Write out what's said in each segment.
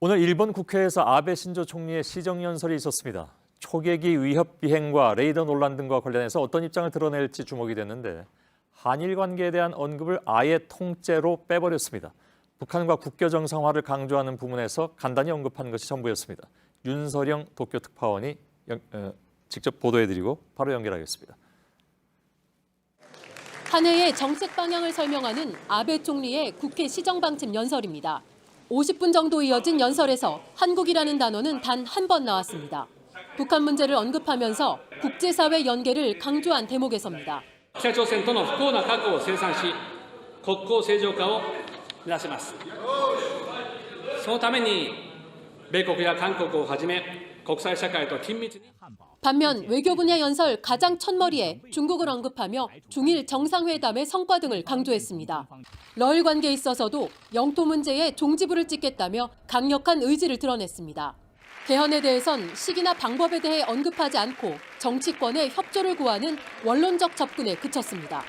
오늘 일본 국회에서 아베 신조 총리의 시정연설이 있었습니다. 초계기 위협 비행과 레이더 논란 등과 관련해서 어떤 입장을 드러낼지 주목이 됐는데 한일 관계에 대한 언급을 아예 통째로 빼버렸습니다. 북한과 국교 정상화를 강조하는 부분에서 간단히 언급한 것이 전부였습니다. 윤서령 도쿄 특파원이 직접 보도해드리고 바로 연결하겠습니다. 한 해의 정책 방향을 설명하는 아베 총리의 국회 시정방침 연설입니다. 50분 정도 이어진 연설에서 한국이라는 단어는 단 한 번 나왔습니다. 북한 문제를 언급하면서 국제사회 연계를 강조한 대목에서입니다. 北朝鮮との不幸な過去を清算し、国交正常化を目指します。そのために米国や韓国をはじめ国際社会と緊密に 반면 외교 분야 연설 가장 첫머리에 중국을 언급하며 중일 정상회담의 성과 등을 강조했습니다. 러일 관계에 있어서도 영토 문제에 종지부를 찍겠다며 강력한 의지를 드러냈습니다. 개헌에 대해선 시기나 방법에 대해 언급하지 않고 정치권의 협조를 구하는 원론적 접근에 그쳤습니다.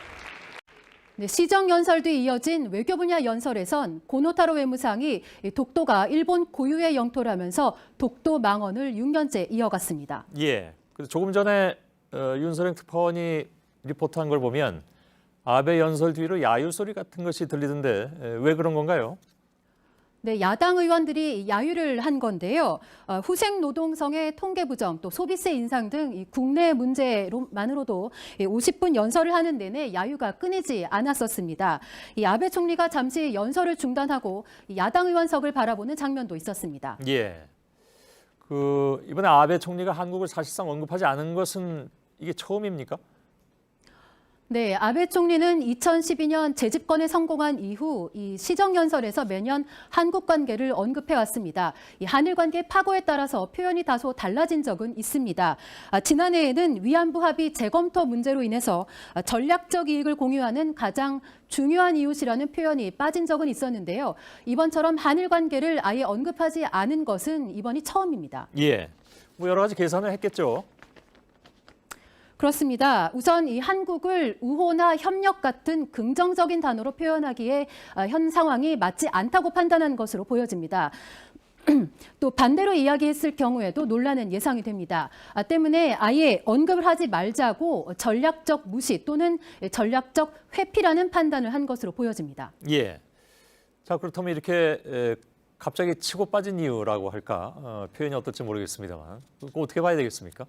시정 연설 뒤 이어진 외교 분야 연설에선 고노타로 외무상이 독도가 일본 고유의 영토라면서 독도 망언을 6년째 이어갔습니다. 예. 조금 전에 윤서령 특파원이 리포트한 걸 보면 아베 연설 뒤로 야유 소리 같은 것이 들리던데 왜 그런 건가요? 네, 야당 의원들이 야유를 한 건데요. 후생 노동성의 통계 부정, 또 소비세 인상 등 이 국내 문제만으로도 50분 연설을 하는 내내 야유가 끊이지 않았었습니다. 이 아베 총리가 잠시 연설을 중단하고 야당 의원석을 바라보는 장면도 있었습니다. 예. 이번에 아베 총리가 한국을 사실상 언급하지 않은 것은 이게 처음입니까? 네, 아베 총리는 2012년 재집권에 성공한 이후 이 시정연설에서 매년 한국 관계를 언급해 왔습니다. 이 한일 관계 파고에 따라서 표현이 다소 달라진 적은 있습니다. 지난해에는 위안부 합의 재검토 문제로 인해서 전략적 이익을 공유하는 가장 중요한 이웃이라는 표현이 빠진 적은 있었는데요. 이번처럼 한일 관계를 아예 언급하지 않은 것은 이번이 처음입니다. 예, 여러 가지 계산을 했겠죠. 그렇습니다. 우선 이 한국을 우호나 협력 같은 긍정적인 단어로 표현하기에 현 상황이 맞지 않다고 판단한 것으로 보여집니다. 또 반대로 이야기했을 경우에도 논란은 예상이 됩니다. 때문에 아예 언급을 하지 말자고 전략적 무시 또는 전략적 회피라는 판단을 한 것으로 보여집니다. 예. 자, 그렇다면 이렇게 갑자기 치고 빠진 이유라고 할까? 표현이 어떨지 모르겠습니다만 그거 어떻게 봐야 되겠습니까?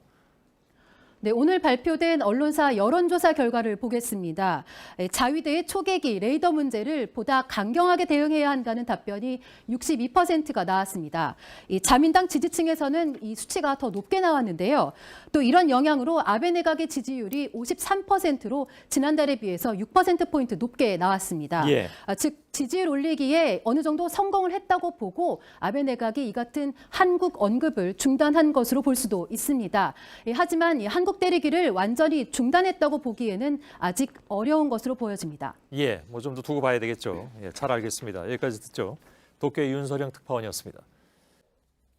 네, 오늘 발표된 언론사 여론조사 결과를 보겠습니다. 자위대의 초계기 레이더 문제를 보다 강경하게 대응해야 한다는 답변이 62%가 나왔습니다. 이 자민당 지지층에서는 이 수치가 더 높게 나왔는데요. 또 이런 영향으로 아베 내각의 지지율이 53%로 지난달에 비해서 6%포인트 높게 나왔습니다. 예. 즉 지지율 올리기에 어느 정도 성공을 했다고 보고 아베 내각이 이 같은 한국 언급을 중단한 것으로 볼 수도 있습니다. 하지만 이 한국 때리기를 완전히 중단했다고 보기에는 아직 어려운 것으로 보여집니다. 예, 좀 더 두고 봐야 되겠죠. 예, 잘 알겠습니다. 여기까지 듣죠. 도쿄의 윤서령 특파원이었습니다.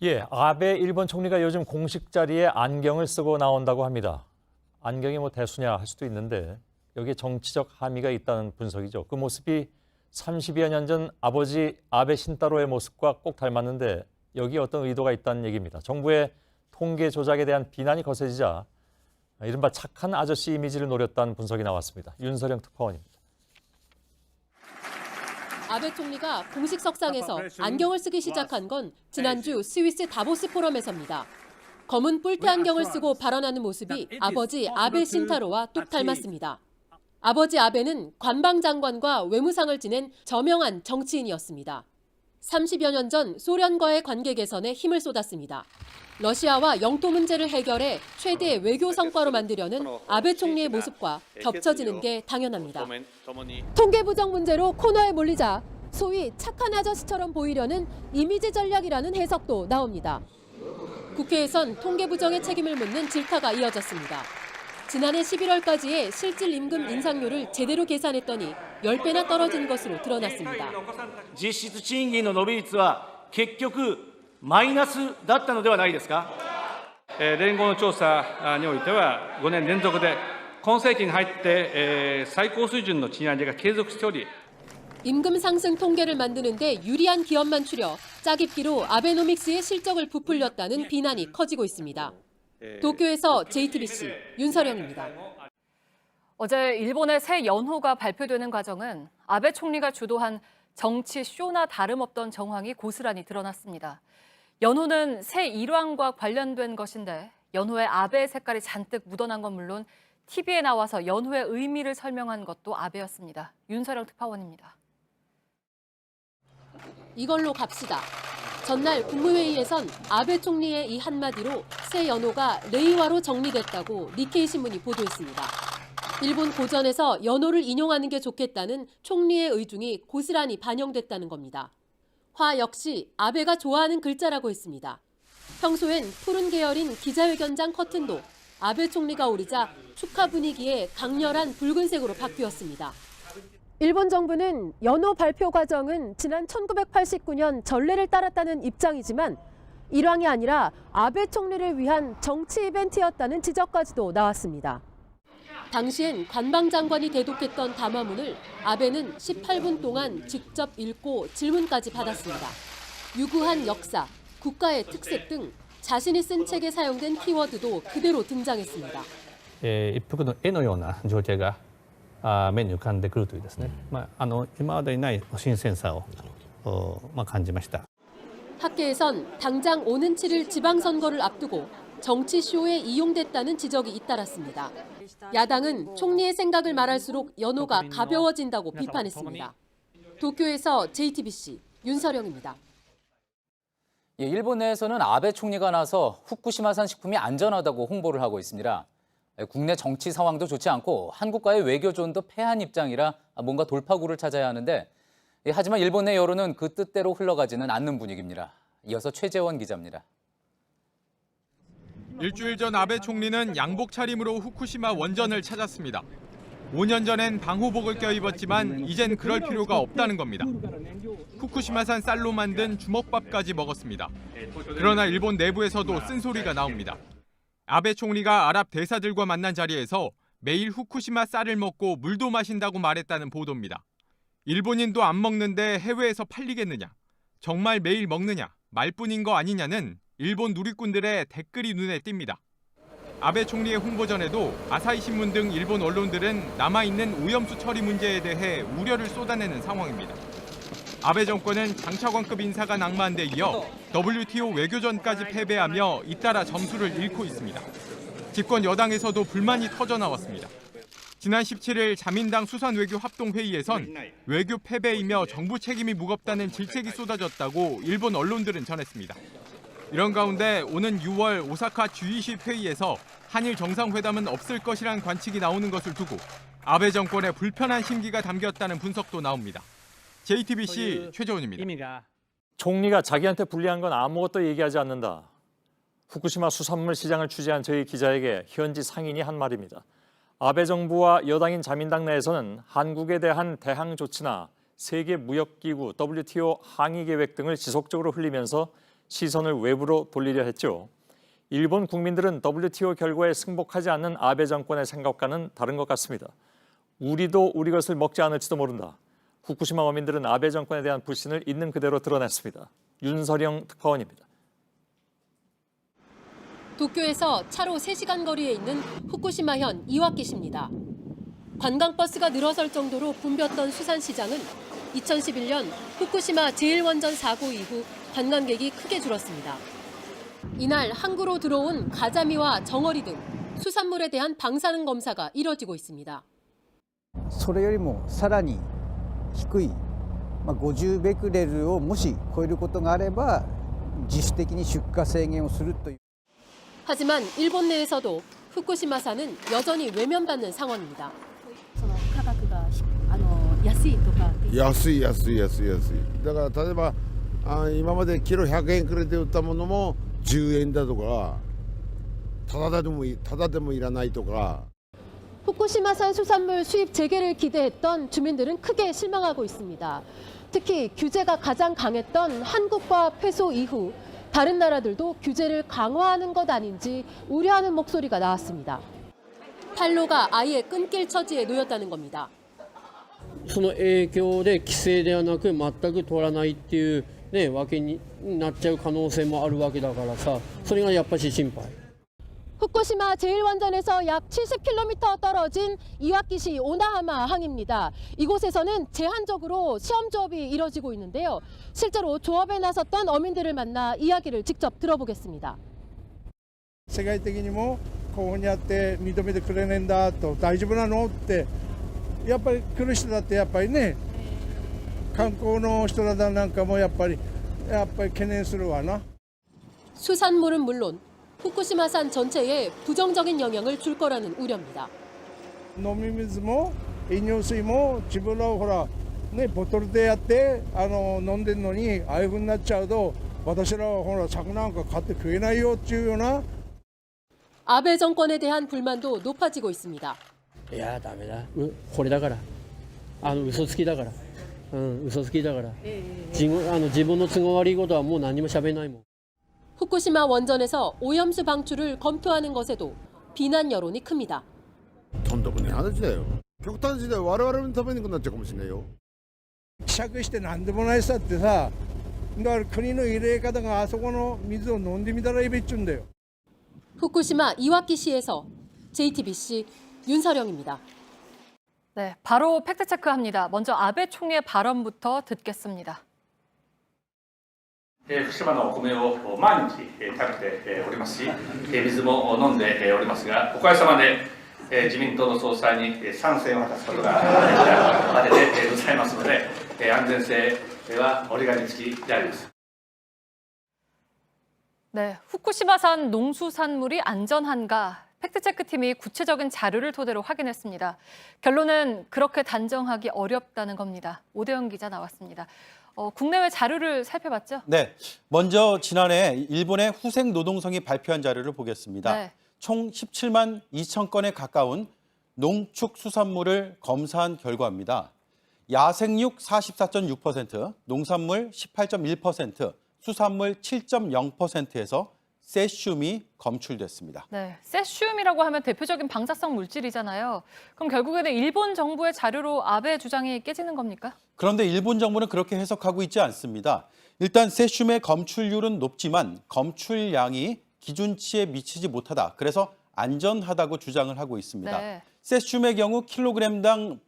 예, 아베 일본 총리가 요즘 공식 자리에 안경을 쓰고 나온다고 합니다. 안경이 대수냐 할 수도 있는데 여기에 정치적 함의가 있다는 분석이죠. 그 모습이 30여 년 전 아버지 아베 신타로의 모습과 꼭 닮았는데 여기에 어떤 의도가 있다는 얘기입니다. 정부의 통계 조작에 대한 비난이 거세지자 이른바 착한 아저씨 이미지를 노렸다는 분석이 나왔습니다. 윤서령 특파원입니다. 아베 총리가 공식 석상에서 안경을 쓰기 시작한 건 지난주 스위스 다보스 포럼에서입니다. 검은 뿔테 안경을 쓰고 발언하는 모습이 아버지 아베 신타로와 뚝 닮았습니다. 아버지 아베는 관방장관과 외무상을 지낸 저명한 정치인이었습니다. 30여 년 전 소련과의 관계 개선에 힘을 쏟았습니다. 러시아와 영토 문제를 해결해 최대 외교 성과로 만들려는 아베 총리의 모습과 겹쳐지는 게 당연합니다. 통계 부정 문제로 코너에 몰리자 소위 착한 아저씨처럼 보이려는 이미지 전략이라는 해석도 나옵니다. 국회에선 통계 부정의 책임을 묻는 질타가 이어졌습니다. 지난해 11월까지의 실질 임금 인상률을 제대로 계산했더니 10배나 떨어진 것으로 드러났습니다. 実質賃金の伸び率は結局マイナスだったのではないですか。連合の調査においては5年連続で今世紀に入って最高水準の賃上げが継続しており 임금 상승 통계를 만드는데 유리한 기업만 추려 짜깁기로 아베노믹스의 실적을 부풀렸다는 비난이 커지고 있습니다. 도쿄에서 JTBC 윤서령입니다. 어제 일본의 새 연호가 발표되는 과정은 아베 총리가 주도한 정치 쇼나 다름없던 정황이 고스란히 드러났습니다. 연호는 새 일왕과 관련된 것인데 연호에 아베의 색깔이 잔뜩 묻어난 건 물론 TV에 나와서 연호의 의미를 설명한 것도 아베였습니다. 윤서령 특파원입니다. 이걸로 갑시다. 전날 국무회의에선 아베 총리의 이 한마디로 새 연호가 레이와로 정리됐다고 니케이 신문이 보도했습니다. 일본 고전에서 연호를 인용하는 게 좋겠다는 총리의 의중이 고스란히 반영됐다는 겁니다. 화 역시 아베가 좋아하는 글자라고 했습니다. 평소엔 푸른 계열인 기자회견장 커튼도 아베 총리가 오르자 축하 분위기에 강렬한 붉은색으로 바뀌었습니다. 일본 정부는 연호 발표 과정은 지난 1989년 전례를 따랐다는 입장이지만 일왕이 아니라 아베 총리를 위한 정치 이벤트였다는 지적까지도 나왔습니다. 당시엔 관방장관이 대독했던 담화문을 아베는 18분 동안 직접 읽고 질문까지 받았습니다. 유구한 역사, 국가의 특색 등 자신이 쓴 책에 사용된 키워드도 그대로 등장했습니다. 一幅の絵のような情景が目に浮かんでくるというですね、今までにない新鮮さを感じました。 학계에선 당장 오는 7일 지방선거를 앞두고 정치쇼에 이용됐다는 지적이 잇따랐습니다. 야당은 총리의 생각을 말할수록 연호가 가벼워진다고 비판했습니다. 도쿄에서 JTBC 윤서령입니다. 예, 일본 내에서는 아베 총리가 나서 후쿠시마산 식품이 안전하다고 홍보를 하고 있습니다. 국내 정치 상황도 좋지 않고 한국과의 외교존도 패한 입장이라 뭔가 돌파구를 찾아야 하는데 하지만 일본 내 여론은 그 뜻대로 흘러가지는 않는 분위기입니다. 이어서 최재원 기자입니다. 일주일 전 아베 총리는 양복 차림으로 후쿠시마 원전을 찾았습니다. 5년 전엔 방호복을 껴입었지만 이젠 그럴 필요가 없다는 겁니다. 후쿠시마산 쌀로 만든 주먹밥까지 먹었습니다. 그러나 일본 내부에서도 쓴소리가 나옵니다. 아베 총리가 아랍 대사들과 만난 자리에서 매일 후쿠시마 쌀을 먹고 물도 마신다고 말했다는 보도입니다. 일본인도 안 먹는데 해외에서 팔리겠느냐, 정말 매일 먹느냐, 말뿐인 거 아니냐는 일본 누리꾼들의 댓글이 눈에 띕니다. 아베 총리의 홍보 전에도 아사히 신문 등 일본 언론들은 남아있는 오염수 처리 문제에 대해 우려를 쏟아내는 상황입니다. 아베 정권은 장차관급 인사가 낙마한 데 이어 WTO 외교전까지 패배하며 잇따라 점수를 잃고 있습니다. 집권 여당에서도 불만이 터져나왔습니다. 지난 17일 자민당 수산외교합동회의에선 외교 패배이며 정부 책임이 무겁다는 질책이 쏟아졌다고 일본 언론들은 전했습니다. 이런 가운데 오는 6월 오사카 G20 회의에서 한일 정상회담은 없을 것이란 관측이 나오는 것을 두고 아베 정권의 불편한 심기가 담겼다는 분석도 나옵니다. JTBC 최재원입니다. 총리가 자기한테 불리한 건 아무것도 얘기하지 않는다. 후쿠시마 수산물 시장을 취재한 저희 기자에게 현지 상인이 한 말입니다. 아베 정부와 여당인 자민당 내에서는 한국에 대한 대항 조치나 세계무역기구 WTO 항의 계획 등을 지속적으로 흘리면서 시선을 외부로 돌리려 했죠. 일본 국민들은 WTO 결과에 승복하지 않는 아베 정권의 생각과는 다른 것 같습니다. 우리도 우리 것을 먹지 않을지도 모른다. 후쿠시마 어민들은 아베 정권에 대한 불신을 있는 그대로 드러냈습니다. 윤서령 특파원입니다. 도쿄에서 차로 3시간 거리에 있는 후쿠시마현 이와키시입니다. 관광버스가 늘어설 정도로 붐볐던 수산시장은 2011년 후쿠시마 제1원전 사고 이후 관광객이 크게 줄었습니다. 이날 항구로 들어온 가자미와 정어리 등 수산물에 대한 방사능 검사가 이뤄지고 있습니다. それよりもさらに低い50ベクレルをもし超えることがあれば自主的に出荷制限をするという 하지만 일본 내에서도 후쿠시마산은 여전히 외면받는 상황입니다. 価格が安いとか安いだから例えば今までキロ100円くれて売ったものも10円だとかただでもいらないとか 후쿠시마산 수산물 수입 재개를 기대했던 주민들은 크게 실망하고 있습니다. 특히 규제가 가장 강했던 한국과 패소 이후 다른 나라들도 규제를 강화하는 것 아닌지 우려하는 목소리가 나왔습니다. 판로가 아예 끊길 처지에 놓였다는 겁니다. その影響で規制ではなく全く取らないっていうねわけになっちゃう可能性もあるわけだからさ、それがやっぱし心配。 후쿠시마 제1원전에서 약 70km 떨어진 이와키시 오나하마 항입니다. 이곳에서는 제한적으로 시험 조업이 이뤄지고 있는데요. 실제로 조업에 나섰던 어민들을 만나 이야기를 직접 들어보겠습니다. 世界的にもこうにあって認めてくれねえんだと大丈夫なのってやっぱり来る人だってやっぱりね観光の人らなんかもやっぱり懸念するわな。 수산물은 물론 후쿠시마산 전체에 부정적인 영향을 줄 거라는 우려입니다. 飲み水も飲料水も自分らほらねボトルでやって飲んでるのにああいう風になっちゃうと私らはほら柵なんか買って食えないよっていうような。 아베 정권에 대한 불만도 높아지고 있습니다. いやダメだ。これだから。嘘つきだから。嘘つきだから。自分の都合悪いことはもう何も喋れないもん。 후쿠시마 원전에서 오염수 방출을 검토하는 것에도 비난 여론이 큽니다. とんでもない話だよ。極端な時代我々のためになっちゃうかもしれないよ。希釈して何でもないさってさ、だから国の入れ方があそこの水を飲んでみたらいいべっちゅうんだよ。 후쿠시마 이와키시에서 JTBC 윤서령입니다. 네, 바로 팩트체크합니다. 먼저 아베 총리의 발언부터 듣겠습니다. 福島のお米を毎日食べておりますし、水も飲んでおりますが、おかげさまで自民党の総裁に参戦を果たすことができたわけでございますので、安全性は折り紙付きであります。 네, 후쿠시마산 농수산물이 안전한가? 팩트체크팀이 구체적인 자료를 토대로 확인했습니다. 결론은 그렇게 단정하기 어렵다는 겁니다. 오대영 기자 나왔습니다. 국내외 자료를 살펴봤죠? 네, 먼저 지난해 일본의 후생 노동성이 발표한 자료를 보겠습니다. 네. 총 17만 2천 건에 가까운 농축수산물을 검사한 결과입니다. 야생육 44.6%, 농산물 18.1%, 수산물 7.0%에서 세슘이 검출됐습니다. 네, 세슘이라고 하면 대표적인 방사성 물질이잖아요. 그럼 결국에는 일본 정부의 자료로 아베 주장이 깨지는 겁니까? 그런데 일본 정부는 그렇게 해석하고 있지 않습니다. 일단 세슘의 검출률은 높지만 검출량이 기준치에 미치지 못하다. 그래서 안전하다고 주장을 하고 있습니다. 네. 세슘의 경우 킬로그램당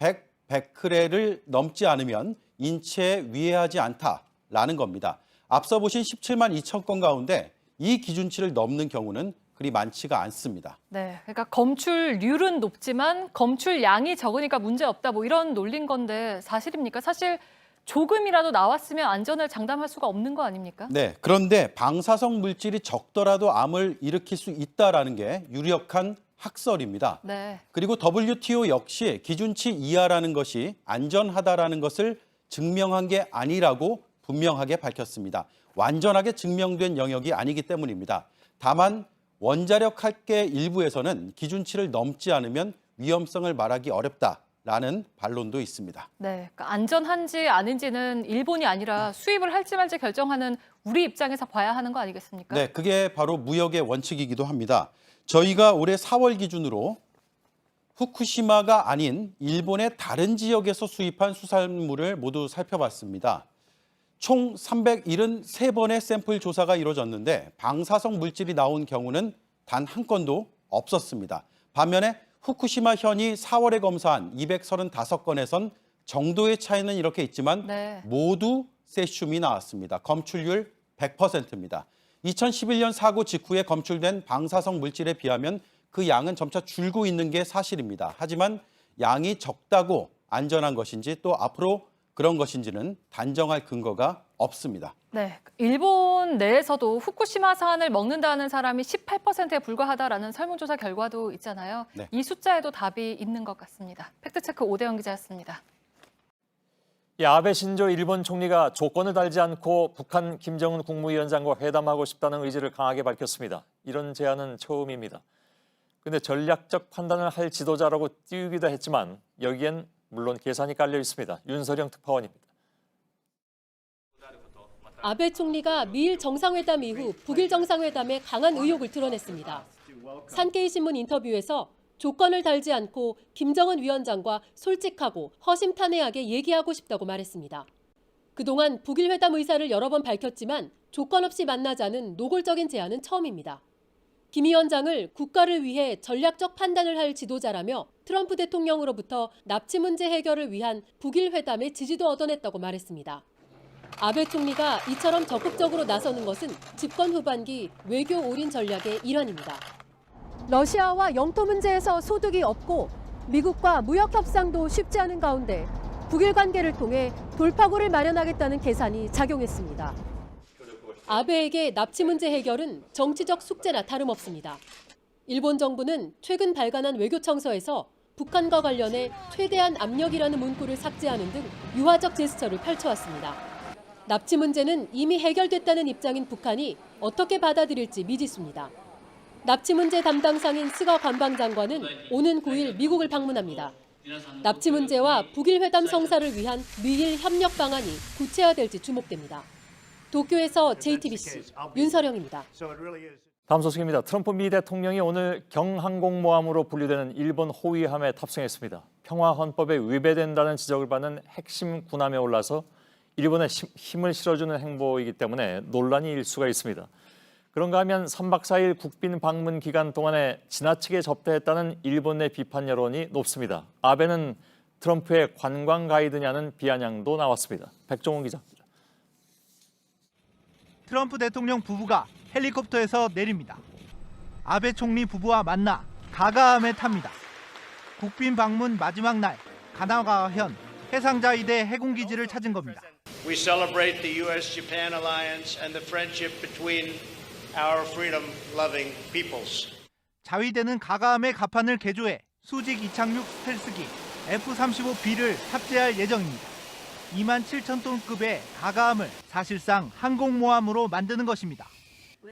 100베크렐을 넘지 않으면 인체에 위해하지 않다라는 겁니다. 앞서 보신 17만 2천 건 가운데 이 기준치를 넘는 경우는 그리 많지가 않습니다. 네, 그러니까 검출률은 높지만 검출량이 적으니까 문제 없다 뭐 이런 논리인 건데 사실입니까? 사실 조금이라도 나왔으면 안전을 장담할 수가 없는 거 아닙니까? 네, 그런데 방사성 물질이 적더라도 암을 일으킬 수 있다라는 게 유력한 학설입니다. 네. 그리고 WTO 역시 기준치 이하라는 것이 안전하다라는 것을 증명한 게 아니라고 분명하게 밝혔습니다. 완전하게 증명된 영역이 아니기 때문입니다. 다만 원자력 학계 일부에서는 기준치를 넘지 않으면 위험성을 말하기 어렵다라는 반론도 있습니다. 네, 그러니까 안전한지 아닌지는 일본이 아니라 수입을 할지 말지 결정하는 우리 입장에서 봐야 하는 거 아니겠습니까? 네, 그게 바로 무역의 원칙이기도 합니다. 저희가 올해 4월 기준으로 후쿠시마가 아닌 일본의 다른 지역에서 수입한 수산물을 모두 살펴봤습니다. 총 373번의 샘플 조사가 이루어졌는데 방사성 물질이 나온 경우는 단 한 건도 없었습니다. 반면에 후쿠시마 현이 4월에 검사한 235건에선 정도의 차이는 이렇게 있지만 네. 모두 세슘이 나왔습니다. 검출률 100%입니다. 2011년 사고 직후에 검출된 방사성 물질에 비하면 그 양은 점차 줄고 있는 게 사실입니다. 하지만 양이 적다고 안전한 것인지 또 앞으로 그런 것인지는 단정할 근거가 없습니다. 네, 일본 내에서도 후쿠시마산을 먹는다는 사람이 18%에 불과하다라는 설문조사 결과도 있잖아요. 네. 이 숫자에도 답이 있는 것 같습니다. 팩트체크 오대영 기자였습니다. 아베 신조 일본 총리가 조건을 달지 않고 북한 김정은 국무위원장과 회담하고 싶다는 의지를 강하게 밝혔습니다. 이런 제안은 처음입니다. 그런데 전략적 판단을 할 지도자라고 띄우기도 했지만 여기엔 물론 계산이 깔려 있습니다. 윤서령 특파원입니다. 아베 총리가 미일 정상회담 이후 북일 정상회담에 강한 의욕을 드러냈습니다. 산케이 신문 인터뷰에서 조건을 달지 않고 김정은 위원장과 솔직하고 허심탄회하게 얘기하고 싶다고 말했습니다. 그동안 북일 회담 의사를 여러 번 밝혔지만 조건 없이 만나자는 노골적인 제안은 처음입니다. 김 위원장을 국가를 위해 전략적 판단을 할 지도자라며 트럼프 대통령으로부터 납치 문제 해결을 위한 북일 회담의 지지도 얻어냈다고 말했습니다. 아베 총리가 이처럼 적극적으로 나서는 것은 집권 후반기 외교 올인 전략의 일환입니다. 러시아와 영토 문제에서 소득이 없고 미국과 무역 협상도 쉽지 않은 가운데 북일 관계를 통해 돌파구를 마련하겠다는 계산이 작용했습니다. 아베에게 납치 문제 해결은 정치적 숙제나 다름없습니다. 일본 정부는 최근 발간한 외교청서에서 북한과 관련해 최대한 압력이라는 문구를 삭제하는 등 유화적 제스처를 펼쳐왔습니다. 납치 문제는 이미 해결됐다는 입장인 북한이 어떻게 받아들일지 미지수입니다. 납치 문제 담당상인 스가 관방장관은 오는 9일 미국을 방문합니다. 납치 문제와 북일 회담 성사를 위한 미일 협력 방안이 구체화될지 주목됩니다. 도쿄에서 JTBC 윤서령입니다. 다음 소식입니다. 트럼프 미 대통령이 오늘 경항공모함으로 분류되는 일본 호위함에 탑승했습니다. 평화헌법에 위배된다는 지적을 받는 핵심 군함에 올라서 일본에 힘을 실어주는 행보이기 때문에 논란이 일 수가 있습니다. 그런가 하면 3박 4일 국빈 방문 기간 동안에 지나치게 접대했다는 일본 내 비판 여론이 높습니다. 아베는 트럼프의 관광 가이드냐는 비아냥도 나왔습니다. 백종원 기자입니다. 트럼프 대통령 부부가 헬리콥터에서 내립니다. 아베 총리 부부와 만나 가가함에 탑니다. 국빈 방문 마지막 날 가나가현 해상자위대 해군기지를 찾은 겁니다. We celebrate the U.S.-Japan alliance and the friendship between our freedom-loving peoples. 자위대는 가가함의 갑판을 개조해 수직 이착륙 스텔스기 F-35B를 탑재할 예정입니다. 27,000톤급의 가가함을 사실상 항공모함으로 만드는 것입니다.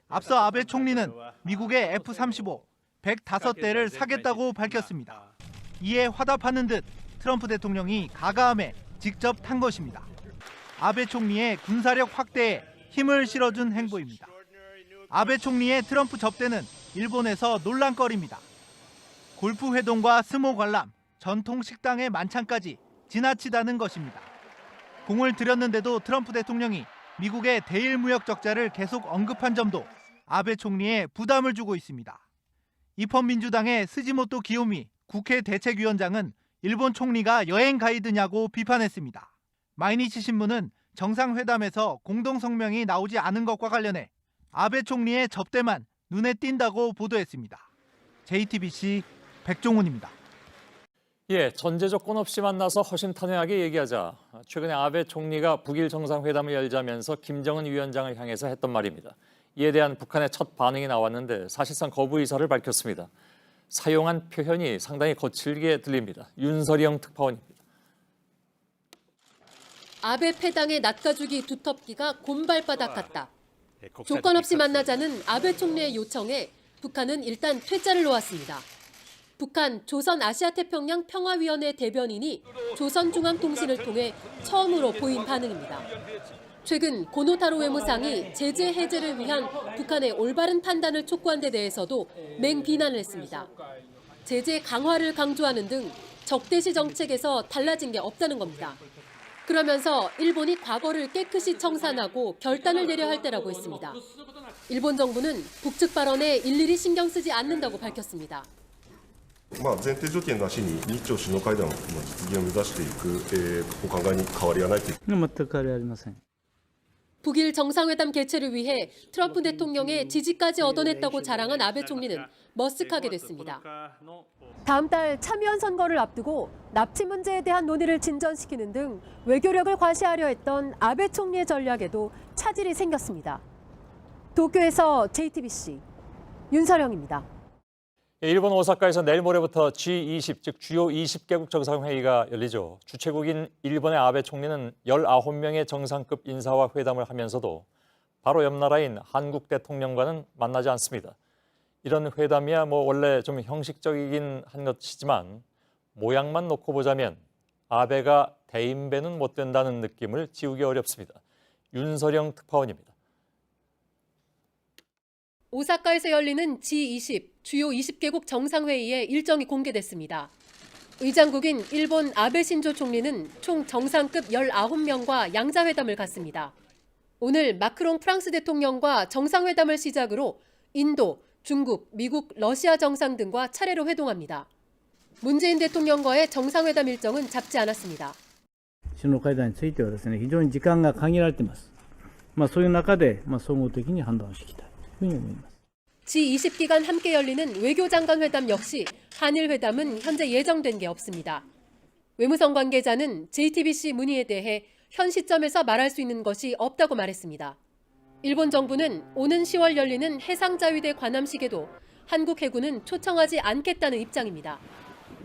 앞서 아베 총리는 미국의 F-35 105대를 사겠다고 밝혔습니다. 이에 화답하는 듯 트럼프 대통령이 가가함에 직접 탄 것입니다. 아베 총리의 군사력 확대에 힘을 실어준 행보입니다. 아베 총리의 트럼프 접대는 일본에서 논란거리입니다. 골프 회동과 스모 관람, 전통 식당의 만찬까지 지나치다는 것입니다. 공을 들였는데도 트럼프 대통령이 미국의 대일 무역 적자를 계속 언급한 점도 아베 총리에 부담을 주고 있습니다. 입헌민주당의 스지모토 기요미 국회 대책위원장은 일본 총리가 여행 가이드냐고 비판했습니다. 마이니치 신문은 정상회담에서 공동성명이 나오지 않은 것과 관련해 아베 총리의 접대만 눈에 띈다고 보도했습니다. JTBC 백종훈입니다. 예, 전제 조건 없이 만나서 허심탄회하게 얘기하자. 최근에 아베 총리가 북일 정상회담을 열자면서 김정은 위원장을 향해서 했던 말입니다. 이에 대한 북한의 첫 반응이 나왔는데 사실상 거부 의사를 밝혔습니다. 사용한 표현이 상당히 거칠게 들립니다. 윤서령 특파원입니다. 아베 패당의 낯가주기 두텁기가 곰발바닥 같다. 조건 없이 만나자는 아베 총리의 요청에 북한은 일단 퇴짜를 놓았습니다. 북한 조선아시아태평양 평화위원회 대변인이 조선중앙통신을 통해 처음으로 보인 반응입니다. 최근 고노타로 외무상이 제재 해제를 위한 북한의 올바른 판단을 촉구한 데 대해서도 맹비난을 했습니다. 제재 강화를 강조하는 등 적대시 정책에서 달라진 게 없다는 겁니다. 그러면서 일본이 과거를 깨끗이 청산하고 결단을 내려야 할 때라고 했습니다. 일본 정부는 북측 발언에 일일이 신경 쓰지 않는다고 밝혔습니다. 前提条件なしに日朝首脳会談の実現を目指していくお考えに変わりはないという。全く変わりありません。 북일 정상회담 개최를 위해 트럼프 대통령의 지지까지 얻어냈다고 자랑한 아베 총리는 머쓱하게 됐습니다. 다음 달 참의원 선거를 앞두고 납치 문제에 대한 논의를 진전시키는 등 외교력을 과시하려 했던 아베 총리의 전략에도 차질이 생겼습니다. 도쿄에서 JTBC 윤서령입니다. 일본 오사카에서 내일 모레부터 G20, 즉 주요 20개국 정상회의가 열리죠. 주최국인 일본의 아베 총리는 19명의 정상급 인사와 회담을 하면서도 바로 옆 나라인 한국 대통령과는 만나지 않습니다. 이런 회담이야 원래 좀 형식적이긴 한 것이지만 모양만 놓고 보자면 아베가 대인배는 못 된다는 느낌을 지우기 어렵습니다. 윤서령 특파원입니다. 오사카에서 열리는 G20 주요 20개국 정상회의의 일정이 공개됐습니다. 의장국인 일본 아베 신조 총리는 총 정상급 19명과 양자회담을 갖습니다. 오늘 마크롱 프랑스 대통령과 정상회담을 시작으로 인도, 중국, 미국, 러시아 정상 등과 차례로 회동합니다. 문재인 대통령과의 정상회담 일정은 잡지 않았습니다. 首脳会談についてはですね、非常に時間が限られています。そういう中で総合的に判断をしていきたいというふうに思います。 G20 기간 함께 열리는 외교장관 회담 역시 한일 회담은 현재 예정된 게 없습니다. 외무성 관계자는 JTBC 문의에 대해 현 시점에서 말할 수 있는 것이 없다고 말했습니다. 일본 정부는 오는 10월 열리는 해상자위대 관함식에도 한국 해군은 초청하지 않겠다는 입장입니다.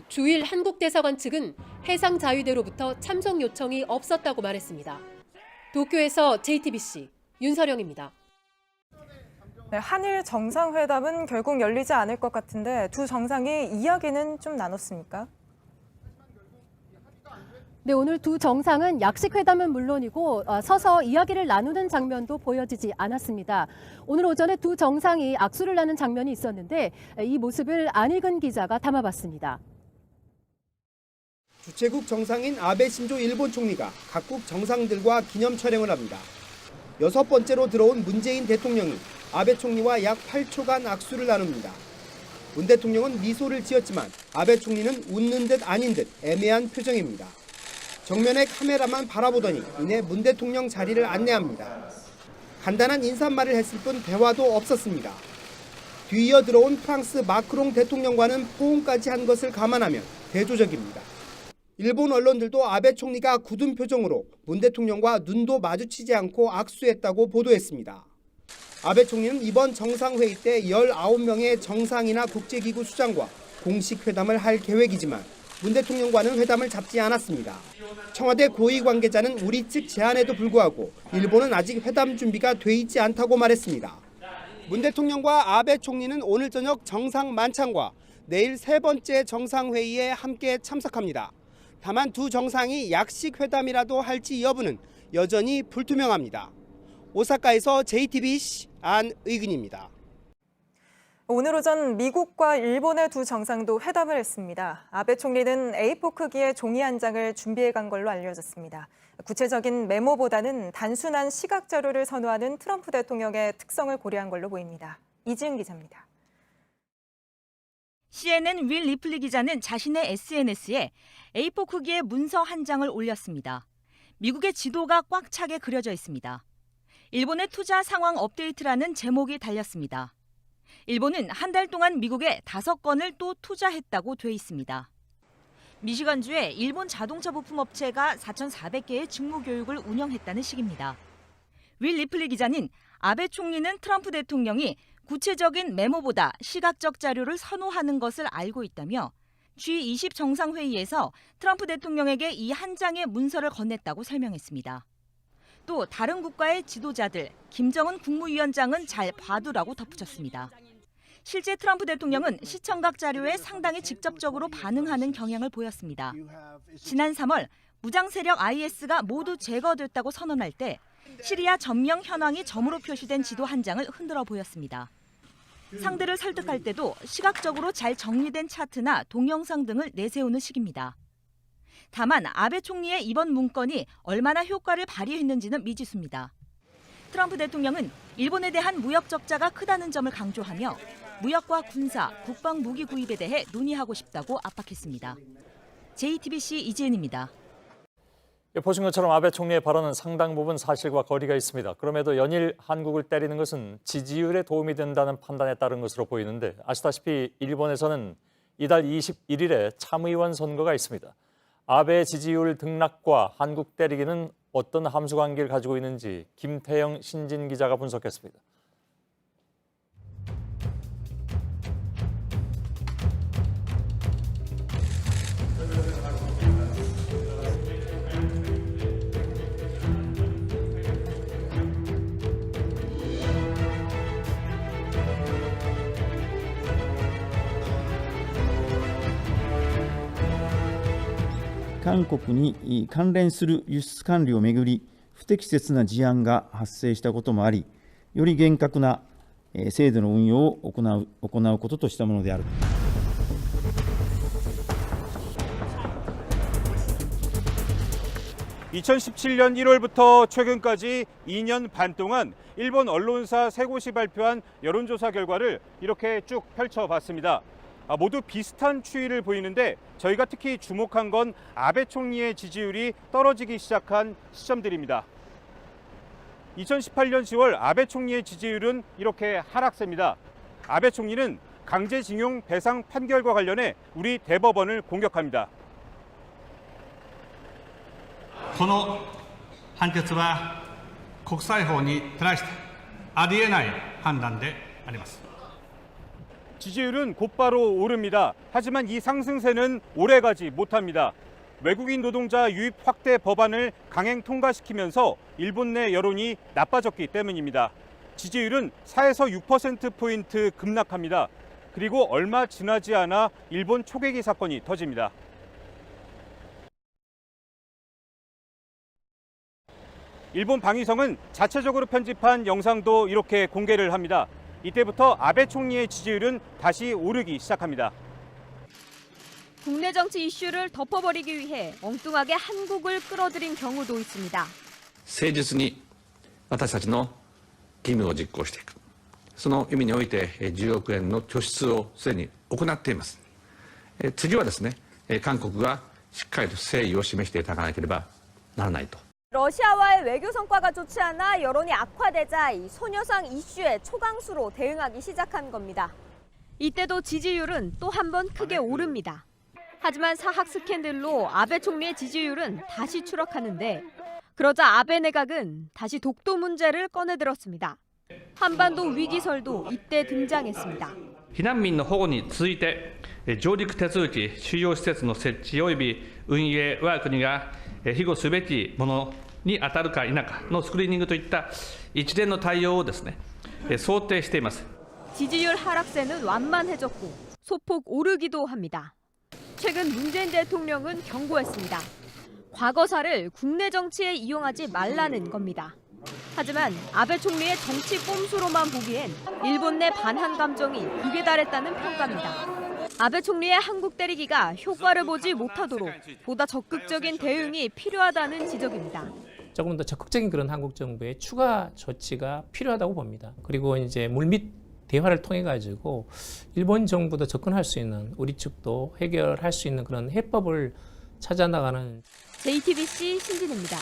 주일 한국 대사관 측은 해상자위대로부터 참석 요청이 없었다고 말했습니다. 도쿄에서 JTBC 윤서령입니다. 네, 한일 정상회담은 결국 열리지 않을 것 같은데 두 정상이 이야기는 좀 나눴습니까? 네, 오늘 두 정상은 약식 회담은 물론이고 서서 이야기를 나누는 장면도 보여지지 않았습니다. 오늘 오전에 두 정상이 악수를 나눈 장면이 있었는데 이 모습을 안익은 기자가 담아봤습니다. 주최국 정상인 아베 신조 일본 총리가 각국 정상들과 기념 촬영을 합니다. 6번째로 들어온 문재인 대통령이 아베 총리와 약 8초간 악수를 나눕니다. 문 대통령은 미소를 지었지만 아베 총리는 웃는 듯 아닌 듯 애매한 표정입니다. 정면에 카메라만 바라보더니 이내 문 대통령 자리를 안내합니다. 간단한 인사말을 했을 뿐 대화도 없었습니다. 뒤이어 들어온 프랑스 마크롱 대통령과는 포옹까지 한 것을 감안하면 대조적입니다. 일본 언론들도 아베 총리가 굳은 표정으로 문 대통령과 눈도 마주치지 않고 악수했다고 보도했습니다. 아베 총리는 이번 정상회의 때 19명의 정상이나 국제기구 수장과 공식 회담을 할 계획이지만 문 대통령과는 회담을 잡지 않았습니다. 청와대 고위 관계자는 우리 측 제안에도 불구하고 일본은 아직 회담 준비가 돼 있지 않다고 말했습니다. 문 대통령과 아베 총리는 오늘 저녁 정상 만찬과 내일 3번째 정상회의에 함께 참석합니다. 다만 두 정상이 약식 회담이라도 할지 여부는 여전히 불투명합니다. 오사카에서 JTBC 안의근입니다. 오늘 오전 미국과 일본의 두 정상도 회담을 했습니다. 아베 총리는 A4 크기의 종이 한 장을 준비해 간 걸로 알려졌습니다. 구체적인 메모보다는 단순한 시각 자료를 선호하는 트럼프 대통령의 특성을 고려한 걸로 보입니다. 이지은 기자입니다. CNN 윌 리플리 기자는 자신의 SNS에 A4 크기의 문서 한 장을 올렸습니다. 미국의 지도가 꽉 차게 그려져 있습니다. 일본의 투자 상황 업데이트라는 제목이 달렸습니다. 일본은 한 달 동안 미국에 5건을 또 투자했다고 돼 있습니다. 미시건주에 일본 자동차 부품 업체가 4,400개의 직무 교육을 운영했다는 식입니다. 윌 리플리 기자는 아베 총리는 트럼프 대통령이 구체적인 메모보다 시각적 자료를 선호하는 것을 알고 있다며 G20 정상회의에서 트럼프 대통령에게 이 한 장의 문서를 건넸다고 설명했습니다. 또 다른 국가의 지도자들, 김정은 국무위원장은 잘 봐두라고 덧붙였습니다. 실제 트럼프 대통령은 시청각 자료에 상당히 직접적으로 반응하는 경향을 보였습니다. 지난 3월 무장 세력 IS가 모두 제거됐다고 선언할 때 시리아 점령 현황이 점으로 표시된 지도 한 장을 흔들어 보였습니다. 상대를 설득할 때도 시각적으로 잘 정리된 차트나 동영상 등을 내세우는 식입니다. 다만 아베 총리의 이번 문건이 얼마나 효과를 발휘했는지는 미지수입니다. 트럼프 대통령은 일본에 대한 무역 적자가 크다는 점을 강조하며 무역과 군사, 국방 무기 구입에 대해 논의하고 싶다고 압박했습니다. JTBC 이지은입니다. 보신 것처럼 아베 총리의 발언은 상당 부분 사실과 거리가 있습니다. 그럼에도 연일 한국을 때리는 것은 지지율에 도움이 된다는 판단에 따른 것으로 보이는데 아시다시피 일본에서는 이달 21일에 참의원 선거가 있습니다. 아베 지지율 등락과 한국 때리기는 어떤 함수관계를 가지고 있는지 김태영 신진 기자가 분석했습니다.韓国に関連する輸出管理をめぐり不適切な事案が発生したこともあり、より厳格な制度の運用を行うこととしたものである。 2017년 1월부터 최근까지 2년 반 동안 일본 언론사 3곳이 발표한 여론조사 결과를 이렇게 쭉 펼쳐봤습니다. 모두 비슷한 추이를 보이는데 저희가 특히 주목한 건 아베 총리의 지지율이 떨어지기 시작한 시점들입니다. 2018년 10월 아베 총리의 지지율은 이렇게 하락세입니다. 아베 총리는 강제징용 배상 판결과 관련해 우리 대법원을 공격합니다. この判決は国際法に照らしてありえない判断であります。 지지율은 곧바로 오릅니다. 하지만 이 상승세는 오래가지 못합니다. 외국인 노동자 유입 확대 법안을 강행 통과시키면서 일본 내 여론이 나빠졌기 때문입니다. 지지율은 4에서 6%포인트 급락합니다. 그리고 얼마 지나지 않아 일본 초계기 사건이 터집니다. 일본 방위성은 자체적으로 편집한 영상도 이렇게 공개를 합니다. 이때부터 아베 총리의 지지율은 다시 오르기 시작합니다. 국내 정치 이슈를 덮어버리기 위해 엉뚱하게 한국을 끌어들인 경우도 있습니다. 誠実に私たちの義務を実行していく。その意味において10億円の拠出をすでに行っています。次はですね、韓国がしっかりと誠意を示していただかなければならないと。 러시아와의 외교 성과가 좋지 않아 여론이 악화되자 이 소녀상 이슈에 초강수로 대응하기 시작한 겁니다. 이때도 지지율은 또 한 번 크게 오릅니다. 하지만 사학 스캔들로 아베 총리의 지지율은 다시 추락하는데 그러자 아베 내각은 다시 독도 문제를 꺼내들었습니다. 한반도 위기설도 이때 등장했습니다. 避難民の保護に続いて上陸手続き収容施設の設置及び運営我が国が庇護すべきものに当たるか否かのスクリーニングといった一連の対応をですね想定しています。 지지율 하락세는 완만해졌고 소폭 오르기도 합니다. 최근 문재인 대통령은 경고했습니다. 과거사를 국내 정치에 이용하지 말라는 겁니다. 하지만 아베 총리의 정치 꼼수로만 보기엔 일본 내 반한 감정이 극에 달했다는 평가입니다. 아베 총리의 한국 때리기가 효과를 보지 못하도록 보다 적극적인 대응이 필요하다는 지적입니다. 조금 더 적극적인 그런 한국 정부의 추가 조치가 필요하다고 봅니다. 그리고 이제 물밑 대화를 통해 가지고 일본 정부도 접근할 수 있는, 우리 측도 해결할 수 있는 그런 해법을 찾아 나가는. JTBC 신진입니다.